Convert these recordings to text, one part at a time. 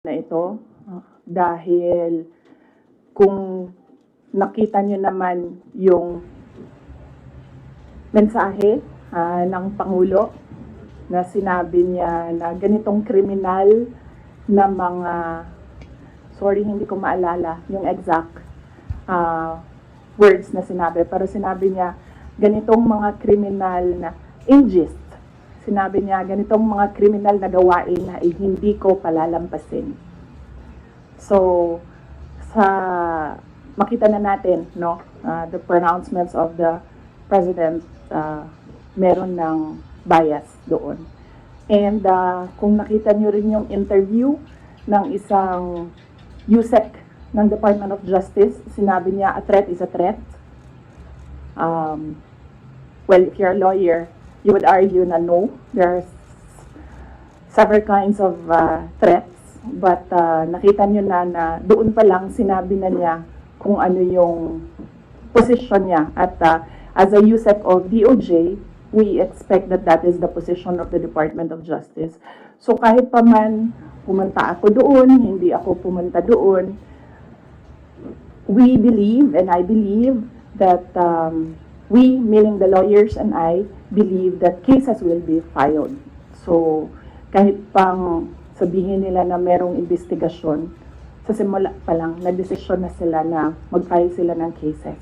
na ito dahil kung nakita nyo naman yung mensahe ng Pangulo na sinabi niya na ganitong kriminal na mga, sorry hindi ko maalala yung exact words na sinabi, pero sinabi niya ganitong mga kriminal na ageist. Sinabi niya, ganitong mga kriminal na gawain na hindi ko palalampasin. So, makita na natin, no, the pronouncements of the President, meron ng bias doon. And kung nakita nyo rin yung interview ng isang USEC ng Department of Justice, sinabi niya, a threat is a threat. Well, if you're a lawyer, you would argue na no, there's several kinds of threats, but nakita nyo na doon pa lang sinabi na niya kung ano yung position niya. At as a USEC of DOJ, we expect that that is the position of the Department of Justice. So kahit pa man pumunta ako doon, hindi ako pumunta doon, we believe, and I believe, that we, meaning the lawyers and I, believe that cases will be filed. So, kahit pang sabihin nila na merong investigasyon, sa simula pa lang, na-desisyon na sila na mag-file sila ng cases.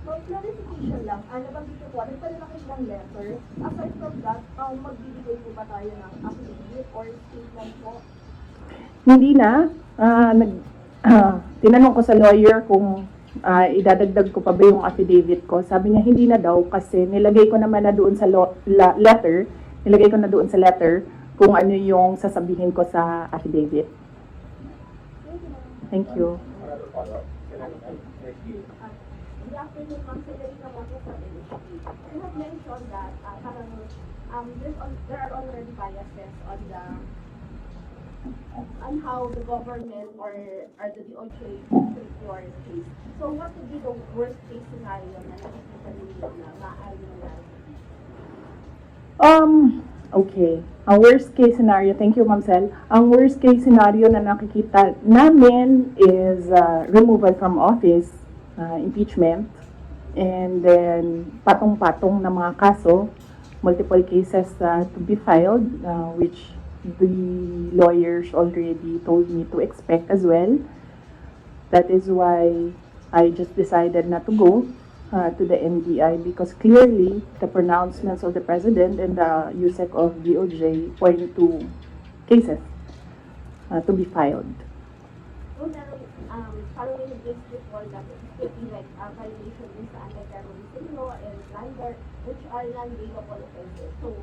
So, clarification lang, nabanggit ko, nagpadala kayo ng letter. Aside from that, magbibigay po ba tayo ng affidavit or statement po? Hindi na. Tinanong ko sa lawyer kung idadagdag ko pa ba yung affidavit ko. Sabi niya hindi na daw kasi nilagay ko naman na doon sa letter, kung ano yung sasabihin ko sa affidavit. Thank you. Good afternoon, considering naman po sa you have mentioned that there are already biases on how the government or the DOJ treat your case. So what would be the worst case scenario na nakikita ninyo na maaari nangyari? Okay. Ang worst case scenario, thank you Ma'am Sel. Ang worst case scenario na nakikita namin is removal from office, impeachment, and then patong-patong na mga kaso, multiple cases to be filed, which the lawyers already told me to expect as well. That is why I just decided not to go to the NBI because clearly the pronouncements of the President and the USEC of DOJ point to cases to be filed. So, following this report that it could be like a violation in sa anti-terrorism law and slander, which are non-bailable offenses. So,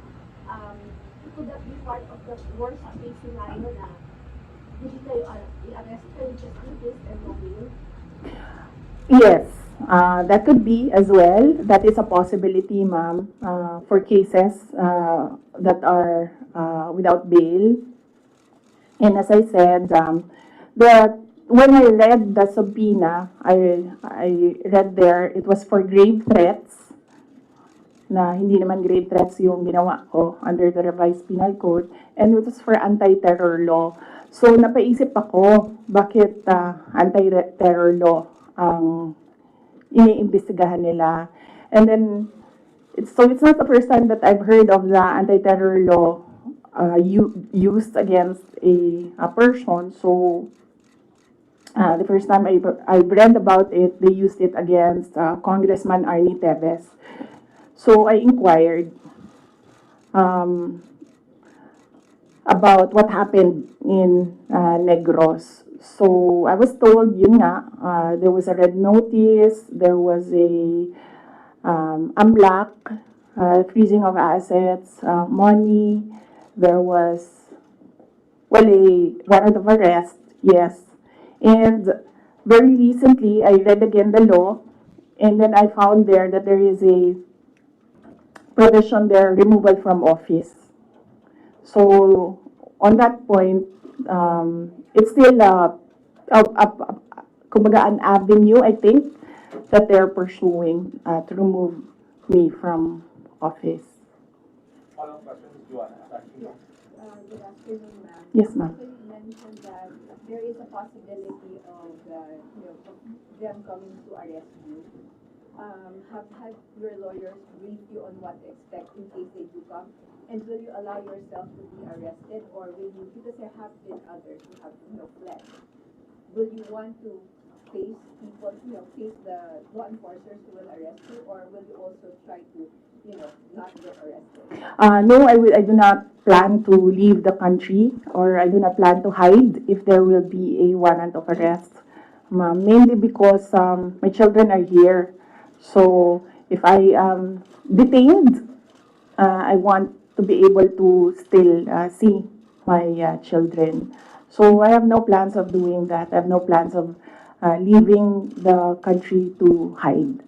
could that be part of the worst case scenario na hindi kayo i-arrest kayo just in case and no bail? Yes, that could be as well. That is a possibility, ma'am, for cases that are without bail. And as I said, when I read the subpoena, I read there, it was for grave threats, na hindi naman grave threats yung ginawa ko under the revised penal code, and it was for anti-terror law. So, napaisip ako, bakit anti-terror law ang iniimbestigahan nila. And then, it's not the first time that I've heard of the anti-terror law used against a person. So, the first time I read about it, they used it against Congressman Arnie Teves. So, I inquired about what happened in Negros. So, I was told, yun nga, there was a red notice, there was a AMLAC, freezing of assets, money, there was, well, a warrant of arrest, yes. And very recently, I read again the law, and then I found there that there is a provision there, removal from office. So, on that point, it's still kumbaga an avenue, I think, that they're pursuing to remove me from office. Follow-up question, Joanna. Good afternoon, ma'am. Yes, ma'am. So, you mentioned that there is a possibility of, of them coming to arrest you. Have your lawyers briefed you on what to expect in case they do come? And will you allow yourself to be arrested, or will you, because there have been others who have, fled, will you want to face people, face the law enforcers who will arrest you, or will you also try to, not get arrested? No, I do not plan to leave the country, or I do not plan to hide if there will be a warrant of arrest. Mainly because my children are here. So if I am detained, I want to be able to still see my children. So I have no plans of doing that. I have no plans of leaving the country to hide.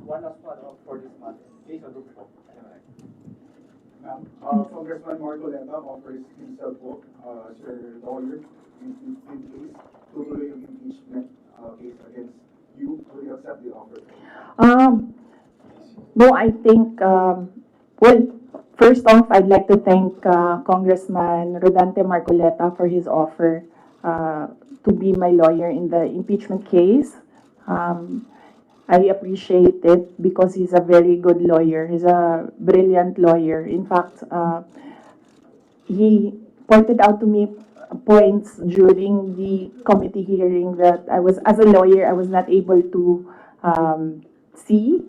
One last follow-up for this month. Please, Rodolfo. Ma'am, Congressman Marcoleta offers himself po as your lawyer in case tutuloy yung impeachment case against you. Will you accept the offer? No, I think, well, first off, I'd like to thank Congressman Rodante Marcoleta for his offer to be my lawyer in the impeachment case. I appreciate it because he's a very good lawyer. He's a brilliant lawyer. In fact, he pointed out to me points during the committee hearing that I was, as a lawyer, I was not able to see.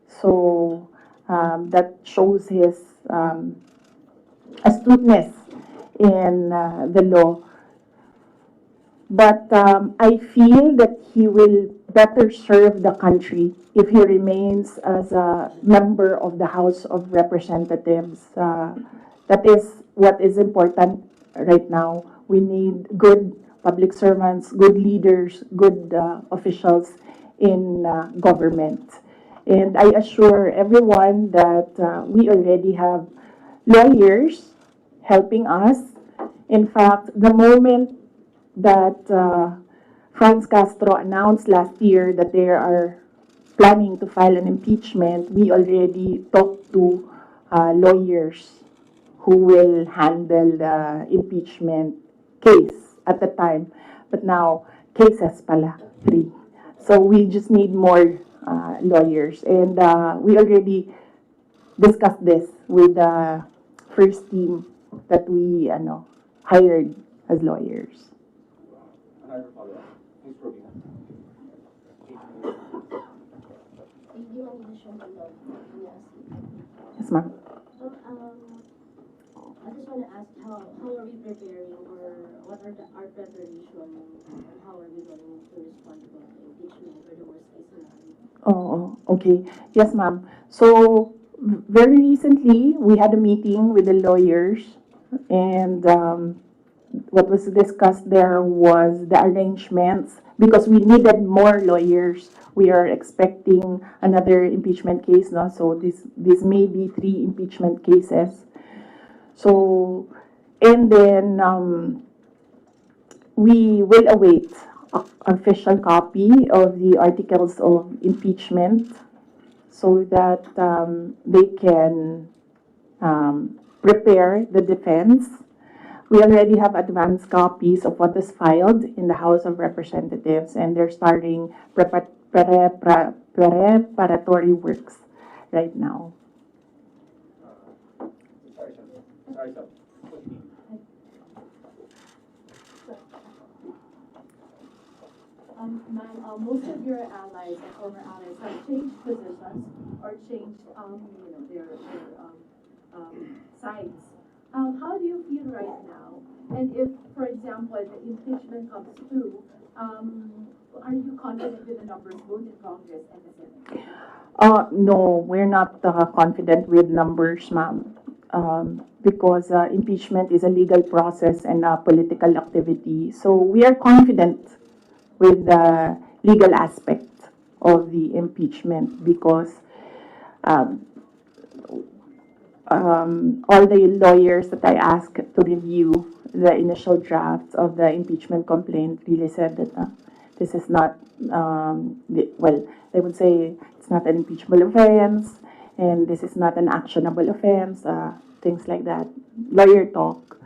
So that shows his astuteness in the law. But I feel that he will better serve the country if he remains as a member of the House of Representatives. That is what is important right now. We need good public servants, good leaders, good officials in government. And I assure everyone that we already have lawyers helping us. In fact, the moment that Franz Castro announced last year that they are planning to file an impeachment, we already talked to lawyers who will handle the impeachment case at the time. But now, cases pala, 3. So we just need more lawyers. And we already discussed this with the first team that we hired as lawyers. Another follow-up. Please, Robina. Thank you, Ma'am. Yes, ma'am. So, I just want to ask how are we preparing, or what are our preparation, and how are we going to respond to the impeachment or the worst case scenario? Oh, okay. Yes, ma'am. So, very recently, we had a meeting with the lawyers, and what was discussed there was the arrangements because we needed more lawyers. We are expecting another impeachment case, no? So this may be 3 impeachment cases. So, and then we will await an official copy of the articles of impeachment so that they can prepare the defense. We already have advanced copies of what is filed in the House of Representatives, and they're starting preparatory works right now. Sorry, sir. Ma'am, most of your allies and former allies have changed positions or changed, their sides. How do you feel right now? And if, for example, the impeachment comes through, are you confident with the numbers both in Congress and the Senate? No, we're not confident with numbers, ma'am, because impeachment is a legal process and a political activity. So we are confident with the legal aspect of the impeachment because all the lawyers that I asked to review the initial drafts of the impeachment complaint really said that this is not, well, they would say it's not an impeachable offense and this is not an actionable offense. things like that, lawyer talk.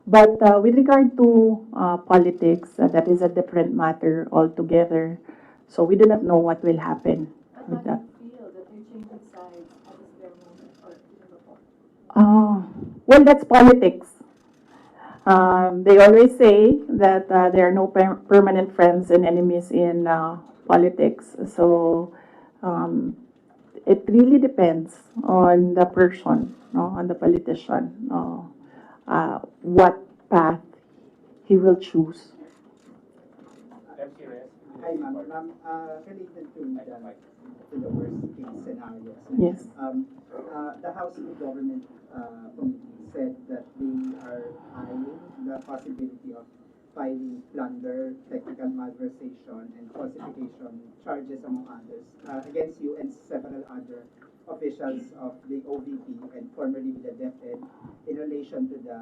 But with regard to politics, that is a different matter altogether. So we do not know what will happen But with how that. do you feel that you're changing sides at this very moment or even before? Well, that's politics. They always say that there are no permanent friends and enemies in politics. So um, it really depends on the person, no, on the politician, what path he will choose. MC Reyes. Hi, ma'am. Ma'am, related to the worst case scenarios. Yes. The House of Government Committee said that they are eyeing the possibility of filing plunder, technical malversation, and falsification charges, among others, against you and several other officials of the OVP and formerly the DepEd in relation to the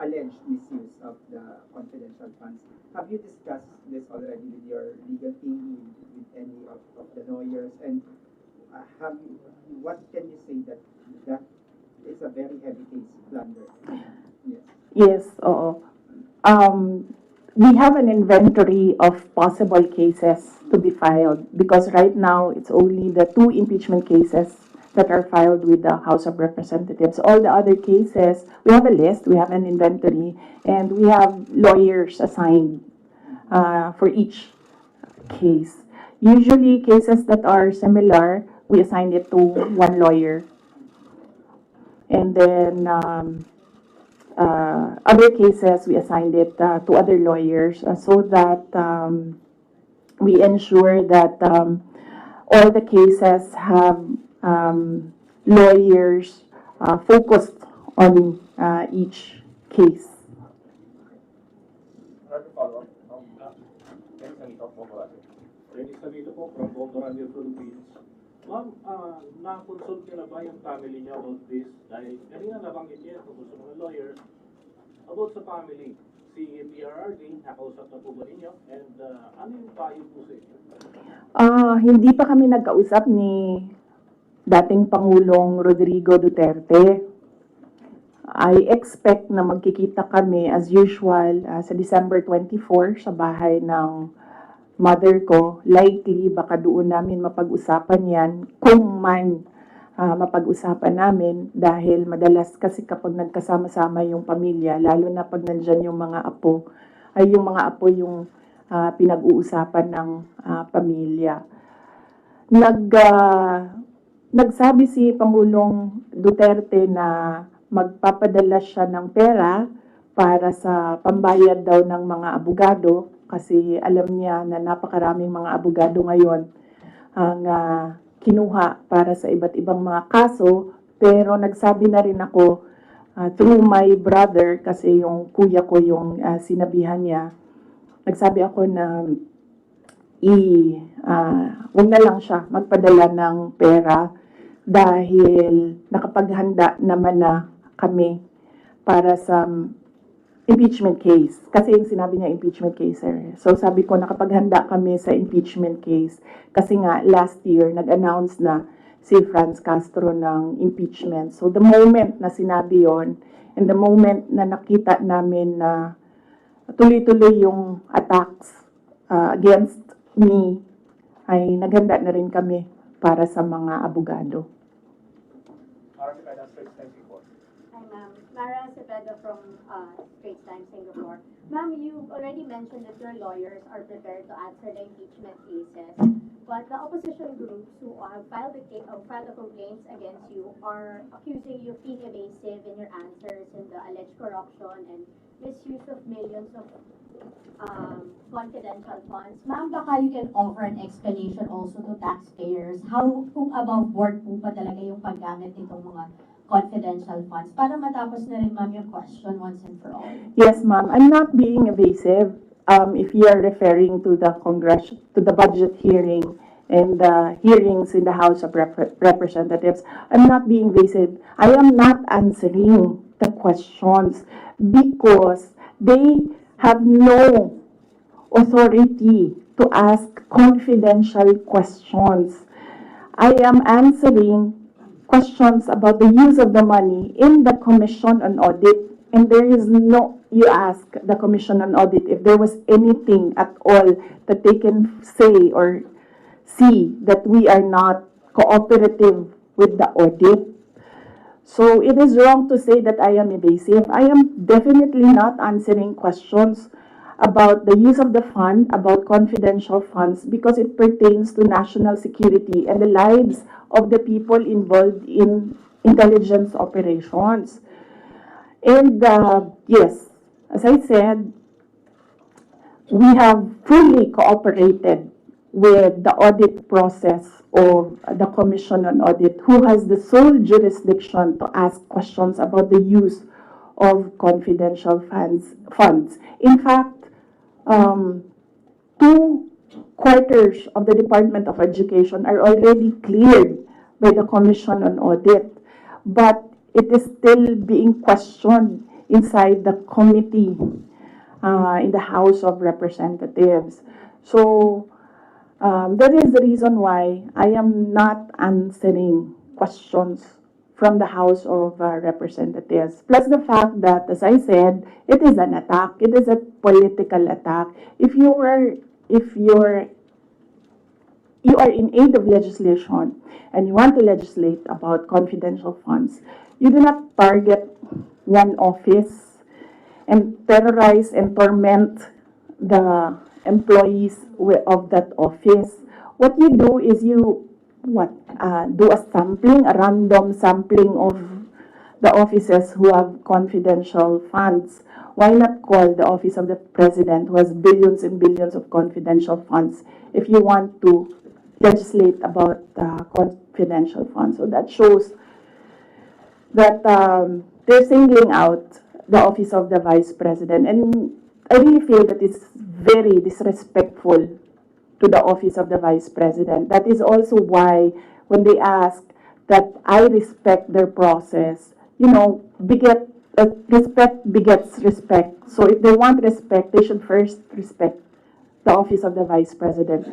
alleged misuse of the confidential funds. Have you discussed this already with your legal team, with any of the lawyers, and what can you say that is a very heavy case blunder? Yes. Yes, oo. We have an inventory of possible cases to be filed because right now it's only the two impeachment cases that are filed with the House of Representatives. All the other cases, we have a list, we have an inventory, and we have lawyers assigned for each case. Usually, cases that are similar, we assign it to one lawyer. And then other cases, we assigned it to other lawyers so that we ensure that all the cases have lawyers focused on each case. Another follow-up. Nagsalita po ko kasi. Nagsalita po from Confidentiial Philippines. Ma'am, na-consult niyo na ba yung family niya about this? Dahil kanina nabanggit niya tungkol sa mga lawyers. About sa family, si PRRD, nakausap na po ba ninyo? And ano yung payo po sa inyo? Hindi pa kami nagkausap ni dating Pangulong Rodrigo Duterte. I expect na magkikita kami as usual sa December 24 sa bahay ng mother ko. Likely, baka doon namin mapag-usapan yan kung man mapag-usapan namin dahil madalas kasi kapag nagkasama-sama yung pamilya, lalo na pag nandyan yung mga apo, ay yung mga apo yung pinag-uusapan ng pamilya. Nagsabi si Pangulong Duterte na magpapadala siya ng pera para sa pambayad daw ng mga abogado kasi alam niya na napakaraming mga abogado ngayon ang kinuha para sa iba't ibang mga kaso. Pero nagsabi na rin ako through my brother kasi yung kuya ko yung sinabihan niya. Nagsabi ako na huwag na lang siya magpadala ng pera dahil nakapaghanda naman na kami para sa impeachment case. Kasi yung sinabi niya impeachment case, sir. So sabi ko, nakapaghanda kami sa impeachment case. Kasi nga, last year, nag-announce na si Franz Castro ng impeachment. So the moment na sinabi yon, and the moment na nakita namin na tuloy-tuloy yung attacks against me, ay naghanda na rin kami para sa mga abogado. Sara, Straits Times report. Hi, ma'am. Sara from Straits Times, Singapore. Ma'am, you already mentioned that your lawyers are prepared to answer the impeachment cases, but the opposition groups who have filed the complaints against you are accusing you of being evasive in your answers in the alleged corruption and misuse of millions of confidential funds. Ma'am, baka you can offer an explanation also to taxpayers. How, kung above board po ba talaga yung paggamit nitong mga confidential funds? Para matapos na rin, ma'am, yung question once and for all. Yes, ma'am. I'm not being evasive. If you are referring to the to the budget hearing and the hearings in the House of Representatives, I'm not being evasive. I am not answering the questions because they have no authority to ask confidential questions. I am answering questions about the use of the money in the Commission on Audit. And there is no, you ask the Commission on Audit if there was anything at all that they can say or see that we are not cooperative with the audit. So it is wrong to say that I am evasive. I am definitely not answering questions about the use of the fund, about confidential funds, because it pertains to national security and the lives of the people involved in intelligence operations. And yes, as I said, we have fully cooperated with the audit process of the Commission on Audit, who has the sole jurisdiction to ask questions about the use of confidential funds. In fact, 2 quarters of the Department of Education are already cleared by the Commission on Audit, but it is still being questioned inside the committee in the House of Representatives. So that is the reason why I am not answering questions from the House of Representatives. Plus the fact that, as I said, it is an attack. It is a political attack. If you are in aid of legislation and you want to legislate about confidential funds, you do not target one office and terrorize and torment the employees of that office. What you do is you do a sampling, a random sampling of the offices who have confidential funds. Why not call the office of the president, who has billions and billions of confidential funds, if you want to legislate about confidential funds? So that shows that they're singling out the office of the vice president. And I really feel that it's very disrespectful to the office of the vice president. That is also why when they ask that I respect their process, respect begets respect. So if they want respect, they should first respect the office of the vice president.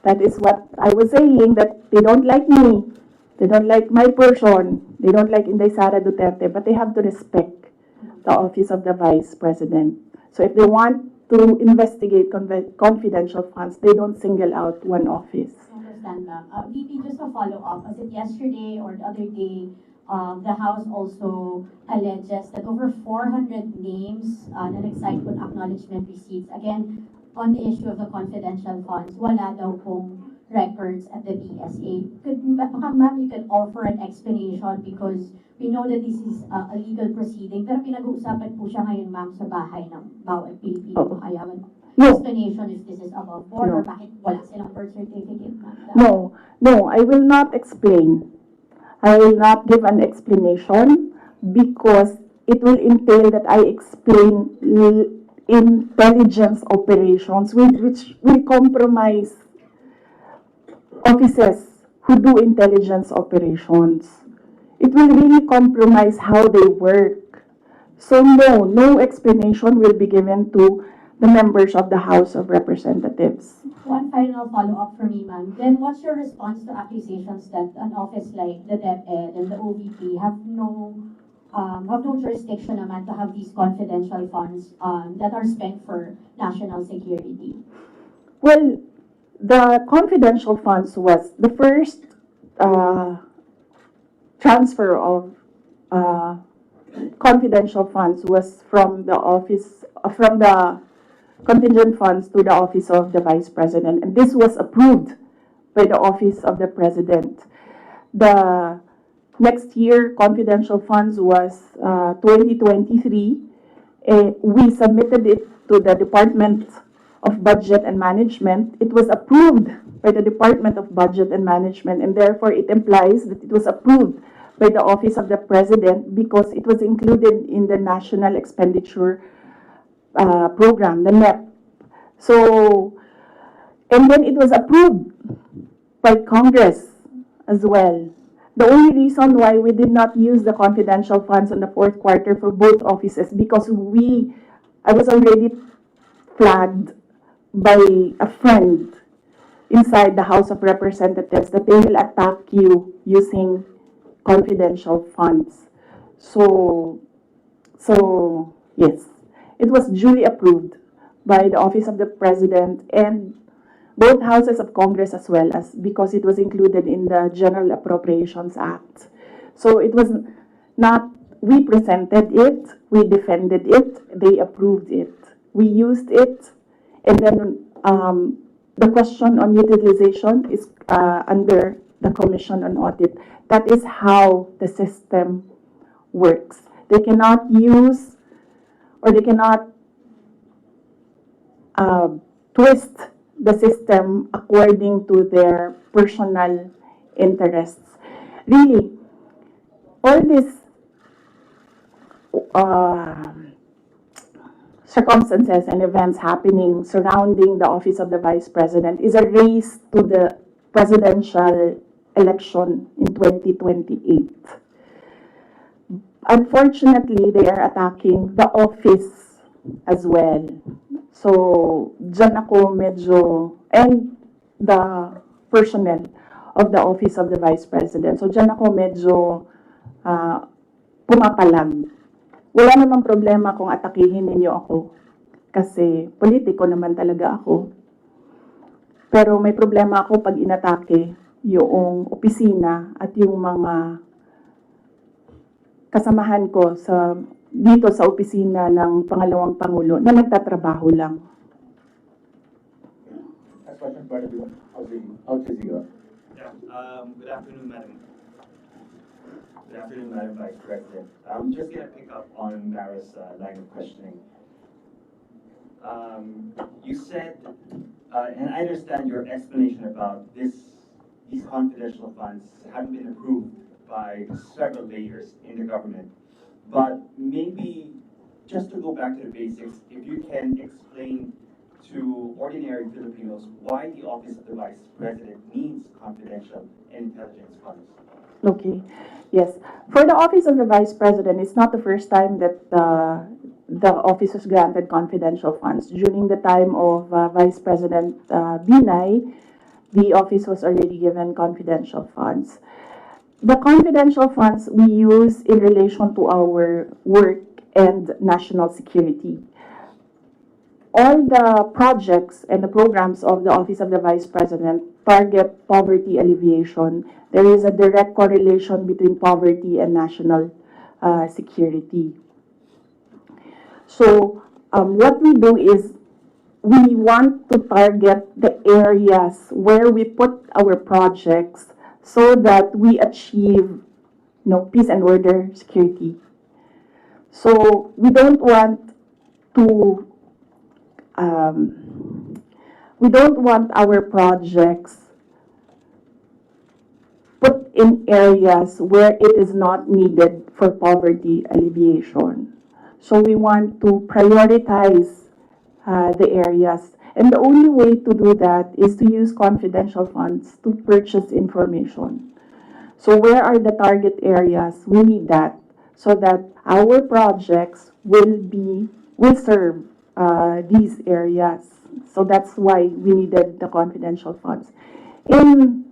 That is what I was saying, that they don't like me, they don't like my person, they don't like Inday Sara Duterte, but they have to respect the office of the vice president. So if they want to investigate confidential funds, they don't single out one office. I understand, ma'am. VP, just a follow-up. Was it yesterday or the other day, the House also alleges that over 400 names na nag-cite po acknowledgement receipts. Again, on the issue of the confidential funds, wala daw pong records at the DSA. Ma'am, you can offer an explanation because we know that this is a legal proceeding, pero pinag-uusapan po siya ngayon, ma'am, sa bahay ng bawat Pilipino. Kaya explanation if this is above board or bakit wala silang birth certificate, ma'am. No, I will not explain. I will not give an explanation because it will entail that I explain intelligence operations, which will compromise officers who do intelligence operations. It will really compromise how they work. So no explanation will be given to the members of the House of Representatives. One final follow-up for me, ma'am. Then what's your response to accusations that an office like the DepEd and the OVP have no jurisdiction naman to have these confidential funds that are spent for national security? Well, the confidential funds was the first transfer of confidential funds was from the office, from the contingent funds to the office of the vice president, and this was approved by the office of the president. The next year confidential funds was 2023. We submitted it to the Department of Budget and Management. It was approved by the Department of Budget and Management, and therefore it implies that it was approved by the Office of the President because it was included in the National Expenditure Program, the NEP. So, and then it was approved by Congress as well. The only reason why we did not use the confidential funds in the fourth quarter for both offices because I was already flagged by a friend inside the House of Representatives that they will attack you using confidential funds. So yes, it was duly approved by the Office of the President and both houses of Congress, as well as because it was included in the General Appropriations Act. So it was not, we presented it, we defended it, they approved it. We used it, and then the question on utilization is under the Commission on Audit. That is how the system works. They cannot use, or they cannot twist the system according to their personal interests. Really, all these uh, circumstances and events happening surrounding the office of the Vice President is a race to the presidential election in 2028. Unfortunately, they are attacking the office as well. So, dyan ako medyo, and the personnel of the Office of the Vice President. So, dyan ako medyo pumapalag. Wala namang problema kung atakihin ninyo ako. Kasi politiko naman talaga ako. Pero may problema ako pag inatake yung opisina at yung mga kasamahan ko dito sa opisina ng pangalawang Pangulo na nagtatrabaho lang. Next question for the Al Jazeera. Yeah, good afternoon, Madam. Good afternoon, Madam Vice President. I'm just going to pick up on Mara's line of questioning. You said, and I understand your explanation about these confidential funds haven't been approved by several layers in the government. But maybe just to go back to the basics, if you can explain to ordinary Filipinos why the Office of the Vice President needs confidential intelligence funds. Okay. Yes. For the Office of the Vice President, it's not the first time that the office was granted confidential funds. During the time of Vice President Binay, the office was already given confidential funds. The confidential funds we use in relation to our work and national security. All the projects and the programs of the Office of the Vice President target poverty alleviation. There is a direct correlation between poverty and national security. So what we do is we want to target the areas where we put our projects so that we achieve peace and order, security. So we don't want to our projects put in areas where it is not needed for poverty alleviation. So we want to prioritize the areas. And the only way to do that is to use confidential funds to purchase information. So where are the target areas? We need that so that our projects will serve these areas. So that's why we needed the confidential funds. In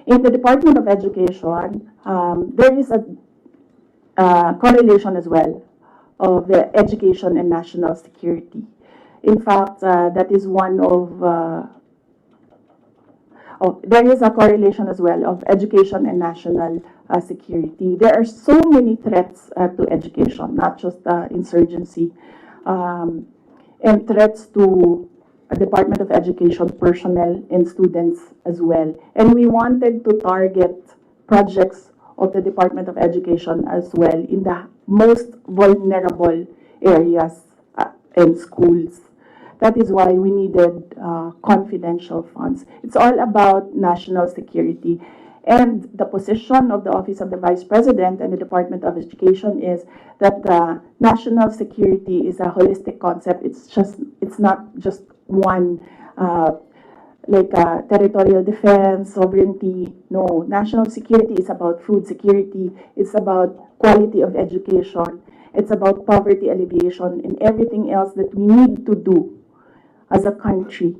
the Department of Education, there is a correlation as well of the education and national security. In fact, that is one of, there is a correlation as well of education and national security. There are so many threats to education, not just insurgency, and threats to Department of Education personnel and students as well. And we wanted to target projects of the Department of Education as well in the most vulnerable areas and schools. That is why we needed confidential funds. It's all about national security. And the position of the Office of the Vice President and the Department of Education is that national security is a holistic concept. It's not just one, like territorial defense, sovereignty. No, national security is about food security. It's about quality of education. It's about poverty alleviation and everything else that we need to do as a country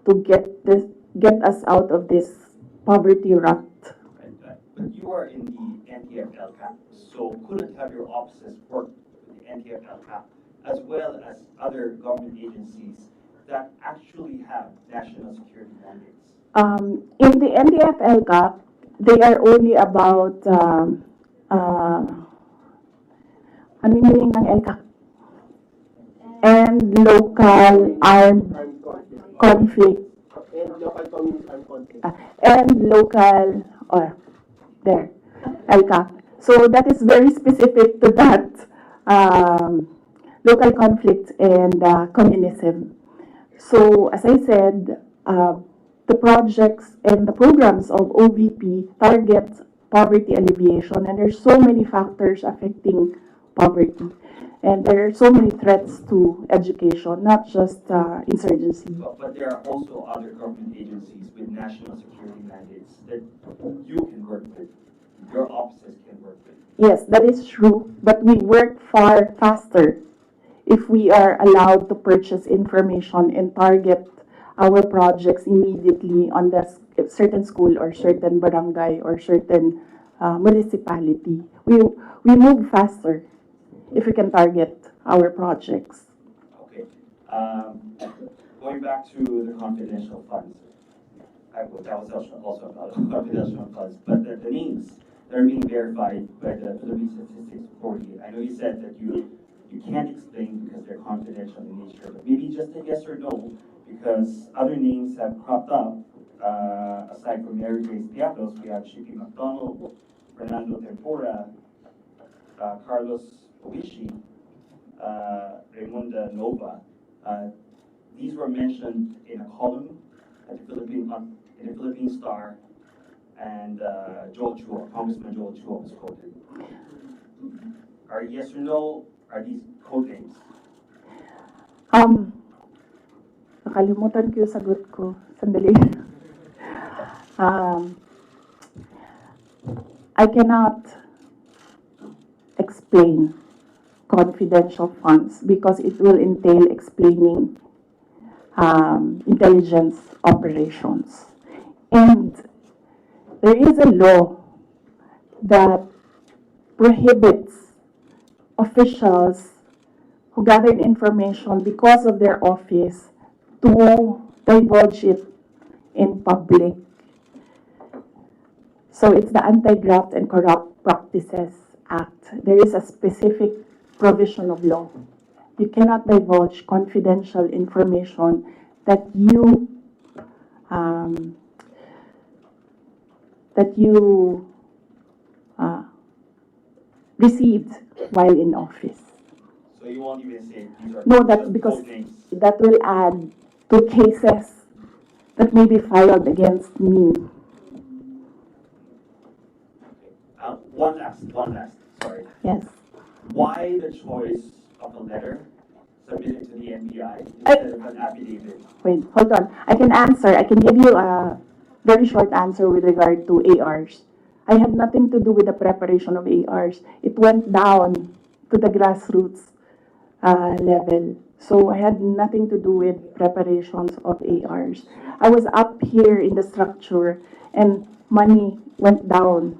to get us out of this poverty rut. But you are in the NTF-LCAP, so couldn't have your offices work with the NTF-LCAP as well as other government agencies that actually have national security mandates? In the NDF LCAP, they are only about ano yung meaning ng LCAP? And local armed conflict. And local community armed conflict. And local, there, LCAP. So that is very specific to that local conflict and communism. So as I said, the projects and the programs of OVP target poverty alleviation, and there's so many factors affecting poverty. And there are so many threats to education, not just insurgency. But there are also other government agencies with national security mandates that you can work with, your offices can work with. Yes, that is true, but we work far faster if we are allowed to purchase information and target our projects immediately on the certain school or certain barangay or certain municipality. We move faster if we can target our projects. Okay. Going back to the confidential funds, that was also about confidential funds, but the names that are being verified by the Philippine Statistics Authority, I know you said that you can't explain because they're confidential in nature, but maybe just a yes or no, because other names have cropped up. Aside from Mary Grace Piatos, we have Chippy McDonald, Fernando Tempora, Carlos Oishi, Raymunda Nova. These were mentioned in a column at the Philippine Star, and Joel Chua, Congressman Joel Chua was quoted. Are yes or no, are these code names? Nakalimutan ko yung sagot ko. Sandali. I cannot explain confidential funds because it will entail explaining intelligence operations. And there is a law that prohibits officials who gathered information because of their office to divulge it in public. So it's the Anti-Graft and Corrupt Practices Act. There is a specific provision of law. You cannot divulge confidential information that you received while in office. So you won't even say these are No, that's because code names. that will add to cases that may be filed against me. One last, sorry. Yes. Why the choice of a letter submitted to the NBI instead of an affidavit? Wait, hold on. I can answer. I can give you a very short answer with regard to ARs. I had nothing to do with the preparation of ARs. It went down to the grassroots level. So I had nothing to do with preparations of ARs. I was up here in the structure and money went down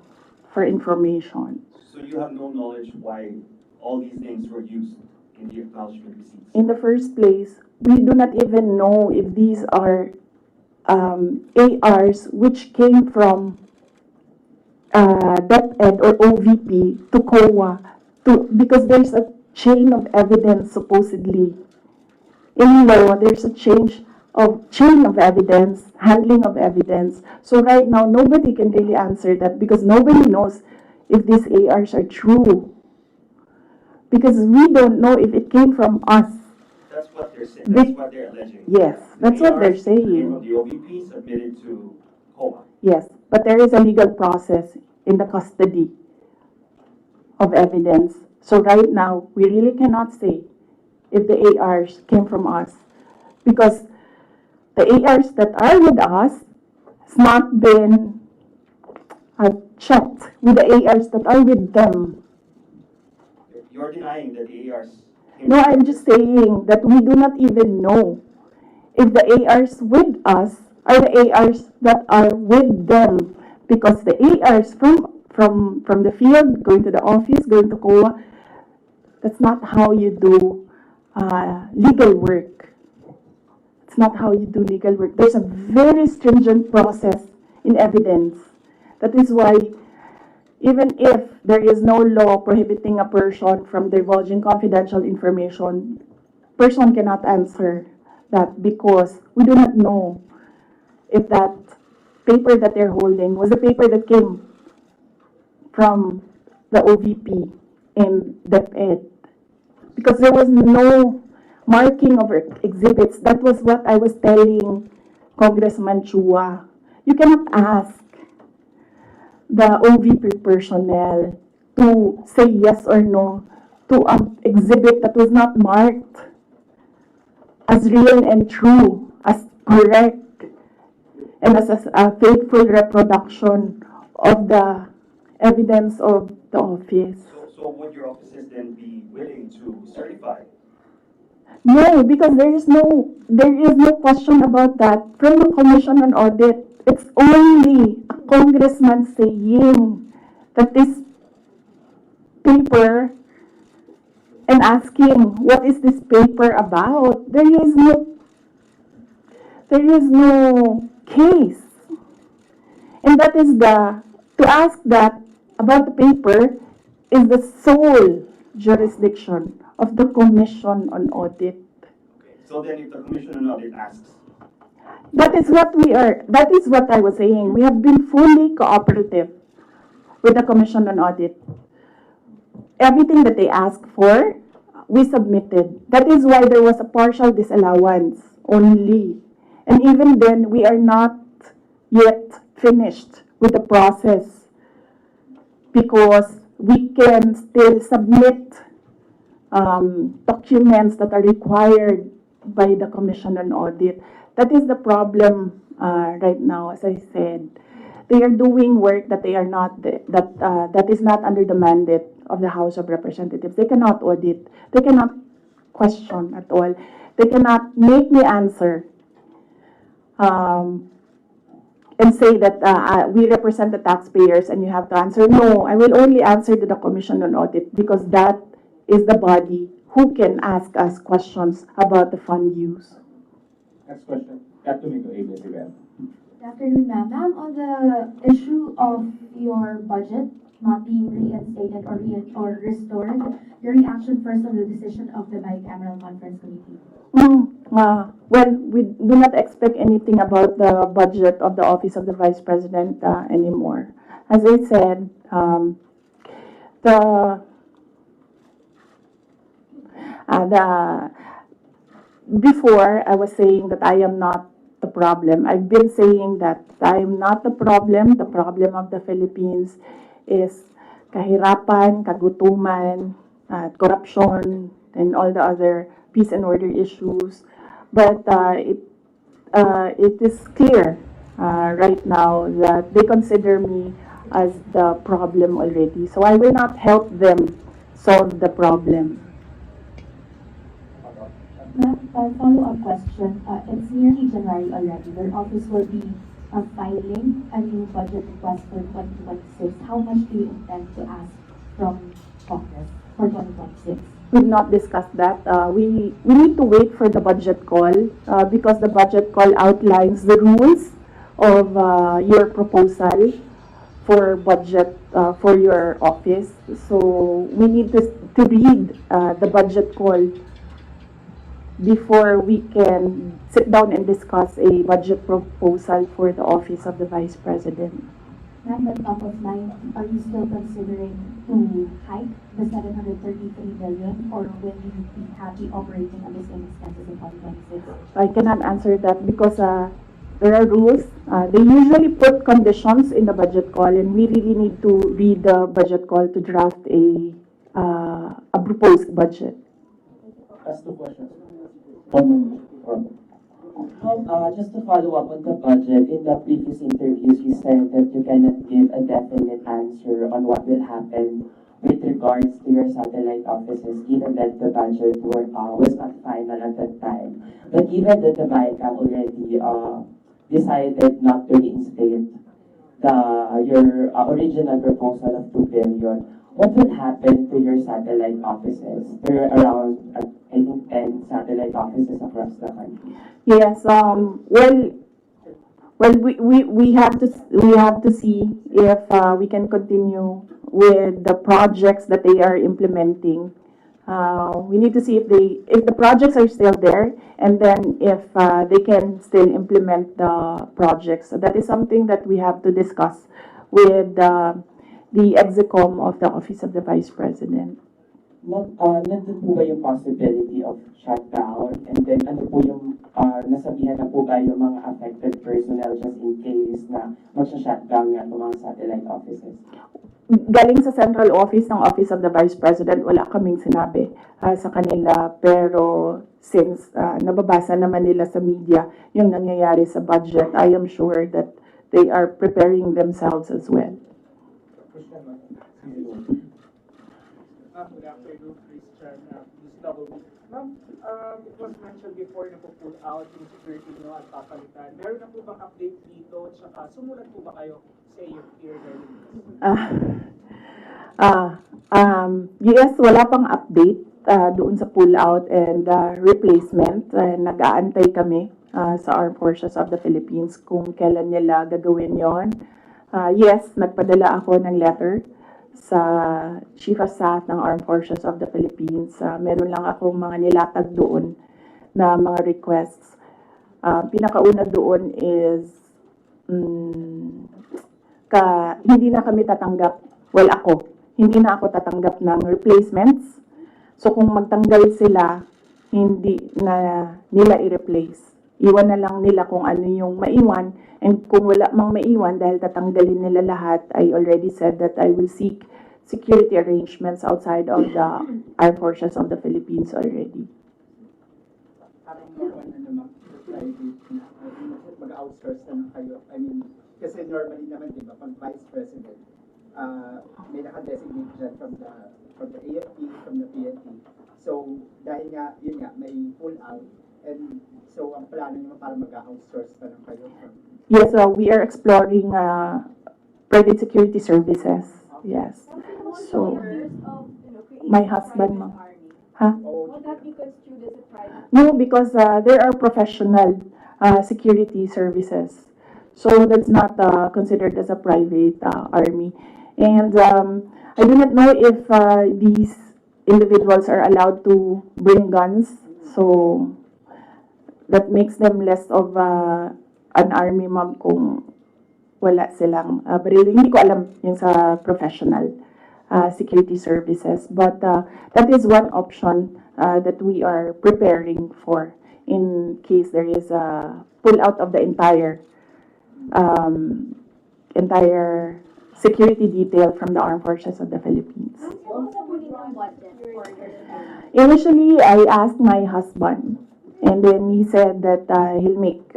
for information. So you have no knowledge why all these names were used in the acknowledgement receipts? In the first place, we do not even know if these are ARs which came from DepEd or OVP to COA because there's a chain of evidence supposedly. In law, there's a chain of evidence, handling of evidence. So right now, nobody can really answer that because nobody knows if these ARs are true. Because we don't know if it came from us. That's what they're saying. That's what they're alleging. Yes, that's what they're ARs came saying. from the OVP submitted to COA. Yes, but there is a legal process in the custody of evidence. So right now, we really cannot say if the ARs came from us because the ARs that are with us has not been checked with the ARs that are with them. You're denying that the ARs came No, from I'm just saying that we do not even know if the ARs with us are the ARs that are with them because the ARs from the field going to the office, going to COA, that's not how you do legal work. It's not how you do legal work. There's a very stringent process in evidence. That is why even if there is no law prohibiting a person from divulging confidential information, person cannot answer that because we do not know if that paper that they're holding was the paper that came from the OVP and DepEd. Because there was no marking of exhibits. That was what I was telling Congressman Chua. You cannot ask the OVP personnel to say yes or no to an exhibit that was not marked as real and true, as correct, and as a faithful reproduction of the evidence of the office. So would your officers then be willing to certify? No, because there is no question about that from the Commission on Audit. It's only a congressman saying that this paper and asking what is this paper about. There is no case. And that is to ask that about the paper is the sole jurisdiction of the Commission on Audit. Okay. So then if the Commission on Audit asks, That is what I was saying. We have been fully cooperative with the Commission on Audit. Everything that they asked for, we submitted. That is why there was a partial disallowance only. And even then, we are not yet finished with the process because we can still submit documents that are required by the Commission on Audit. That is the problem right now. As I said, they are doing work that they are not that is not under the mandate of the House of Representatives. They cannot audit. They cannot question at all. They cannot make me answer and say that we represent the taxpayers and you have to answer. No, I will only answer to the Commission on Audit because that is the body who can ask us questions about the fund use. Next question. Catholic Amy Rivera. Good afternoon, ma'am. Ma'am, on the issue of your budget not being reinstated or restored, your reaction first on the decision of the bicameral conference committee? Well, we do not expect anything about the budget of the Office of the Vice President anymore. As I said, before I was saying that I am not the problem. I've been saying that I am not the problem. The problem of the Philippines is kahirapan, kagutuman, corruption, and all the other peace and order issues. But it is clear right now that they consider me as the problem already. So I will not help them solve the problem. Ma'am, a follow-up question. It's nearly January already. Your office will be filing a new budget request for 2026. How much do you intend to ask from Congress for 2026? We've not discussed that. We need to wait for the budget call because the budget call outlines the rules of your proposal for budget for your office. So we need to read the budget call before we can sit down and discuss a budget proposal for the Office of the Vice President. Ma'am, on top of mind, are you still considering to hike the 733 billion or will you be happy operating at the same expenses in 2026? I cannot answer that because there are rules. They usually put conditions in the budget call and we really need to read the budget call to draft a proposed budget. Ask the question. Just to follow up on the budget, in the previous interviews, you said that you cannot give a definite answer on what will happen with regards to your satellite offices, given that the budget was not final at that time. But given that the BICAM already decided not to reinstate your original proposal of 2 billion, what will happen to your satellite offices? There are around, I think, 10 satellite offices across the country. Yes, we have to see if we can continue with the projects that they are implementing. We need to see if the projects are still there, and then if they can still implement the projects. So that is something that we have to discuss with the execom of the Office of the Vice President. Ma'am, nandun po ba yung possibility of shutdown? And then ano po yung nasabihan na po ba yung mga affected personnel just in case na magsha-shutdown nga itong mga satellite offices? Galing sa central office ng Office of the Vice President, wala kaming sinabi sa kanila. Pero since nababasa naman nila sa media yung nangyayari sa budget, I am sure that they are preparing themselves as well. Good afternoon, Christian. Gustavo. Ma'am, it was mentioned before na po-pull out yung security nyo at papalitan. Meron na po bang update dito? Tsaka sumulat po ba kayo sa AFP regarding this? Yes, wala pang update doon sa pull out and replacement. Nag-aantay kami sa Armed Forces of the Philippines kung kailan nila gagawin yon. Yes, nagpadala ako ng letter sa Chief of Staff ng Armed Forces of the Philippines. Meron lang akong mga nilatag doon na mga requests. Pinakauna doon is hindi na kami tatanggap, hindi na ako tatanggap ng replacements. So kung magtanggal sila, hindi na nila i-replace. Iwan na lang nila kung ano yung maiwan. And kung wala mang maiwan dahil tatanggalin nila lahat, I already said that I will seek security arrangements outside of the Armed Forces of the Philippines already. Parang private na, mag-outsource na kayo. I mean, kasi normally naman, di ba, pag Vice President, may naka-designate dyan from the AFP, from the PNP. So, dahil nga, yun nga, may pull out. And so, ang plano nyo para mag-outsource pa lang kayo from... Yes, we are exploring private security services. Yes. So, my husband, ma'am. Huh? Would that be construed as a private? No, because there are professional security services. So that's not considered as a private army. And I do not know if these individuals are allowed to bring guns. So that makes them less of an army, ma'am, kung wala silang baril. Hindi ko alam yung sa professional security services. But that is one option that we are preparing for in case there is a pull out of the entire security detail from the Armed Forces of the Philippines. Initially, I asked my husband, and then he said that he'll make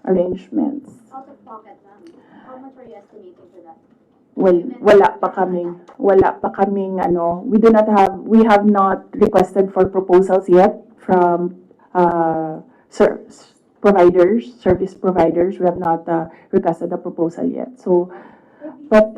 arrangements. Out of pocket, ma'am. How much are you estimating for that? Well, wala pa kaming we have not requested for proposals yet from service providers. We have not requested a proposal yet. So, but